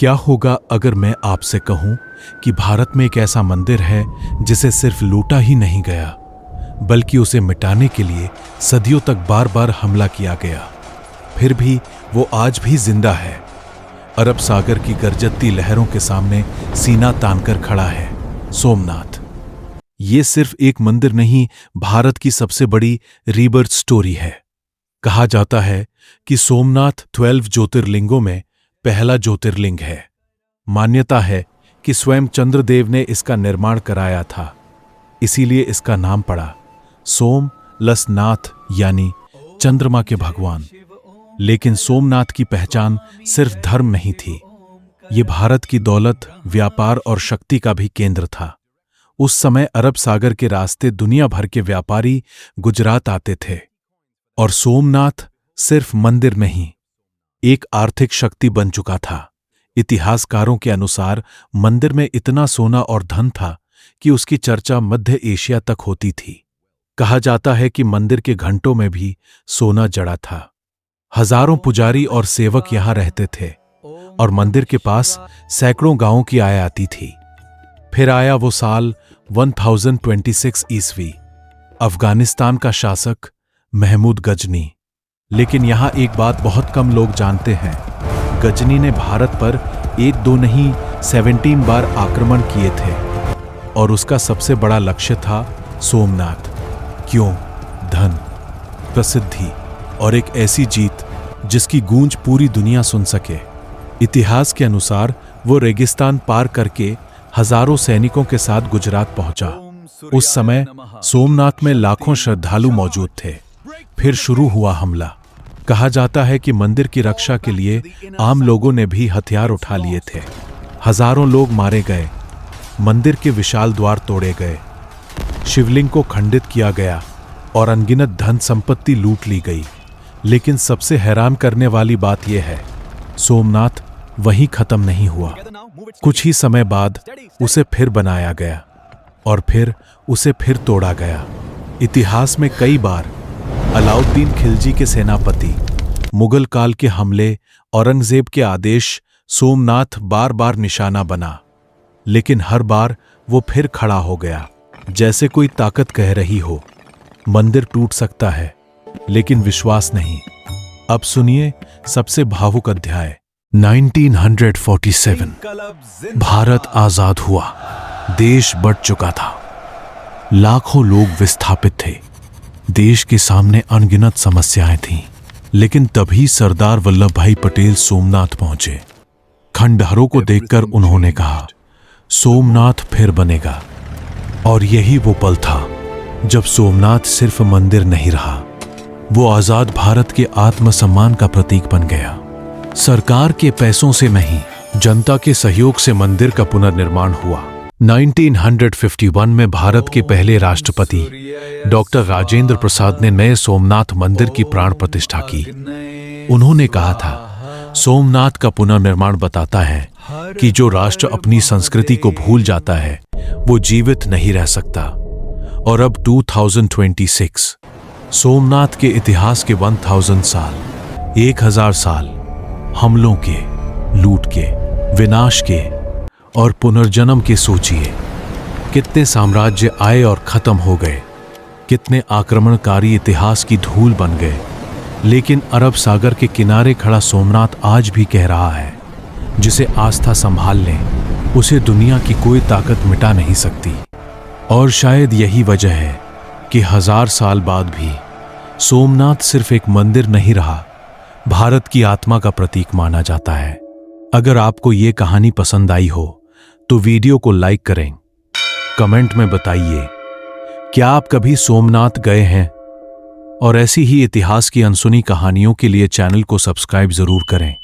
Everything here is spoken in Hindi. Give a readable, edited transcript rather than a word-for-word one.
क्या होगा अगर मैं आपसे कहूं कि भारत में एक ऐसा मंदिर है जिसे सिर्फ लूटा ही नहीं गया, बल्कि उसे मिटाने के लिए सदियों तक बार बार हमला किया गया, फिर भी वो आज भी जिंदा है। अरब सागर की गरजती लहरों के सामने सीना तानकर खड़ा है सोमनाथ। ये सिर्फ एक मंदिर नहीं, भारत की सबसे बड़ी रीबर्थ स्टोरी है। कहा जाता है कि सोमनाथ 12 ज्योतिर्लिंगों में पहला ज्योतिर्लिंग है। मान्यता है कि स्वयं चंद्रदेव ने इसका निर्माण कराया था, इसीलिए इसका नाम पड़ा सोम लस नाथ, यानी चंद्रमा के भगवान। लेकिन सोमनाथ की पहचान सिर्फ धर्म नहीं थी, ये भारत की दौलत, व्यापार और शक्ति का भी केंद्र था। उस समय अरब सागर के रास्ते दुनिया भर के व्यापारी गुजरात आते थे, और सोमनाथ सिर्फ मंदिर नहीं, एक आर्थिक शक्ति बन चुका था। इतिहासकारों के अनुसार मंदिर में इतना सोना और धन था कि उसकी चर्चा मध्य एशिया तक होती थी। कहा जाता है कि मंदिर के घंटों में भी सोना जड़ा था। हजारों पुजारी और सेवक यहां रहते थे, और मंदिर के पास सैकड़ों गांवों की आय आती थी। फिर आया वो साल 1026 ईस्वी, अफगानिस्तान का शासक महमूद गजनी। लेकिन यहां एक बात बहुत कम लोग जानते हैं, गजनी ने भारत पर 1-2 नहीं 17 बार आक्रमण किए थे, और उसका सबसे बड़ा लक्ष्य था सोमनाथ। क्यों? धन, प्रसिद्धि और एक ऐसी जीत जिसकी गूंज पूरी दुनिया सुन सके। इतिहास के अनुसार वो रेगिस्तान पार करके हजारों सैनिकों के साथ गुजरात पहुंचा। उस समय सोमनाथ में लाखों श्रद्धालु मौजूद थे। फिर शुरू हुआ हमला। कहा जाता है कि मंदिर की रक्षा के लिए आम लोगों ने भी हथियार उठा लिए थे। हजारों लोग मारे गए, मंदिर के विशाल द्वार तोड़े गए, शिवलिंग को खंडित किया गया और अनगिनत धन संपत्ति लूट ली गई। लेकिन सबसे हैरान करने वाली बात यह है, सोमनाथ वहीं खत्म नहीं हुआ। कुछ ही समय बाद उसे फिर बनाया गया, और फिर उसे फिर तोड़ा गया। इतिहास में कई बार अलाउद्दीन खिलजी के सेनापति, मुगल काल के हमले, औरंगजेब के आदेश, सोमनाथ बार बार निशाना बना। लेकिन हर बार वो फिर खड़ा हो गया, जैसे कोई ताकत कह रही हो, मंदिर टूट सकता है लेकिन विश्वास नहीं। अब सुनिए सबसे भावुक अध्याय। 1947 भारत आजाद हुआ। देश बढ़ चुका था, लाखों लोग विस्थापित थे, देश के सामने अनगिनत समस्याएं थीं। लेकिन तभी सरदार वल्लभ भाई पटेल सोमनाथ पहुंचे। खंडहरों को देखकर उन्होंने कहा, सोमनाथ फिर बनेगा। और यही वो पल था जब सोमनाथ सिर्फ मंदिर नहीं रहा, वो आजाद भारत के आत्मसम्मान का प्रतीक बन गया। सरकार के पैसों से नहीं, जनता के सहयोग से मंदिर का पुनर्निर्माण हुआ। 1951 में भारत के पहले राष्ट्रपति डॉक्टर राजेंद्र प्रसाद ने नए सोमनाथ मंदिर की प्राण प्रतिष्ठा की। उन्होंने कहा था, सोमनाथ का पुनर्निर्माण बताता है कि जो राष्ट्र अपनी संस्कृति को भूल जाता है वो जीवित नहीं रह सकता। और अब 2026 सोमनाथ के इतिहास के 1000 साल, 1000 साल हमलों के, लूट के, विनाश के और पुनर्जन्म के। सोचिए, कितने साम्राज्य आए और खत्म हो गए, कितने आक्रमणकारी इतिहास की धूल बन गए। लेकिन अरब सागर के किनारे खड़ा सोमनाथ आज भी कह रहा है, जिसे आस्था संभाल लें उसे दुनिया की कोई ताकत मिटा नहीं सकती। और शायद यही वजह है कि 1000 साल बाद भी सोमनाथ सिर्फ एक मंदिर नहीं रहा, भारत की आत्मा का प्रतीक माना जाता है। अगर आपको ये कहानी पसंद आई हो तो वीडियो को लाइक करें, कमेंट में बताइए क्या आप कभी सोमनाथ गए हैं, और ऐसी ही इतिहास की अनसुनी कहानियों के लिए चैनल को सब्सक्राइब जरूर करें।